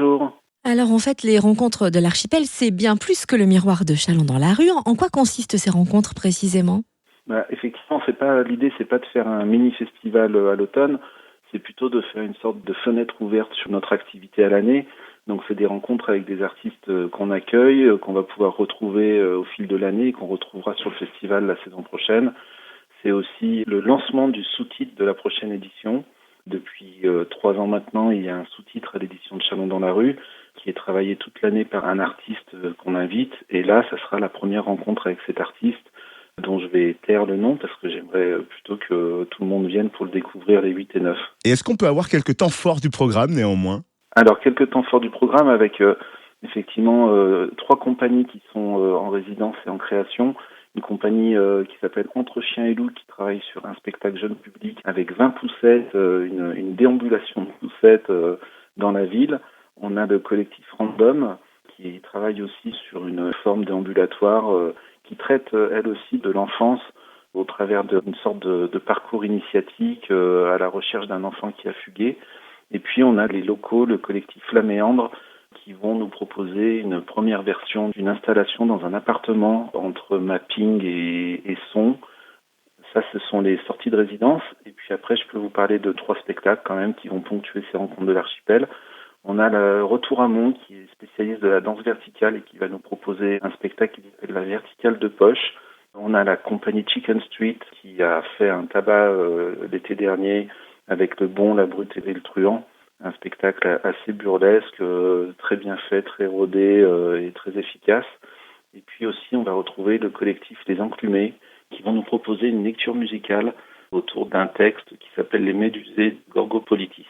bonjour. Alors en fait, les rencontres de l'archipel, c'est bien plus que le miroir de Chalon dans la rue. En quoi consistent ces rencontres précisément? Effectivement, l'idée, c'est pas de faire un mini festival à l'automne, c'est plutôt de faire une sorte de fenêtre ouverte sur notre activité à l'année. Donc c'est des rencontres avec des artistes qu'on accueille, qu'on va pouvoir retrouver au fil de l'année et qu'on retrouvera sur le festival la saison prochaine. C'est aussi le lancement du sous-titre de la prochaine édition. Depuis 3 ans maintenant, il y a un sous-titre à l'édition de Chalon dans la rue qui est travaillé toute l'année par un artiste qu'on invite. Et là, ça sera la première rencontre avec cet artiste dont je vais taire le nom parce que j'aimerais plutôt que tout le monde vienne pour le découvrir les 8 et 9. Et est-ce qu'on peut avoir quelques temps forts du programme néanmoins? Alors, quelques temps forts du programme avec effectivement 3 compagnies qui sont en résidence et en création. Une compagnie qui s'appelle Entre Chiens et Loups qui travaille sur un spectacle jeune public avec 20 poussettes, une déambulation de poussettes dans la ville. On a le collectif Random qui travaille aussi sur une forme déambulatoire qui traite elle aussi de l'enfance au travers d'une sorte de parcours initiatique à la recherche d'un enfant qui a fugué. Et puis on a les locaux, le collectif Flaméandre, qui vont nous proposer une première version d'une installation dans un appartement entre mapping et son. Ça, ce sont les sorties de résidence. Et puis après, je peux vous parler de 3 spectacles quand même qui vont ponctuer ces rencontres de l'archipel. On a le Retour à Mont, qui est spécialiste de la danse verticale et qui va nous proposer un spectacle qui s'appelle La Verticale de Poche. On a la compagnie Chicken Street qui a fait un tabac l'été dernier avec Le Bon, la Brute et le Truand. Un spectacle assez burlesque, très bien fait, très rodé et très efficace. Et puis aussi, on va retrouver le collectif Les Enclumés qui vont nous proposer une lecture musicale autour d'un texte qui s'appelle Les Médusées de Gorgopolitis.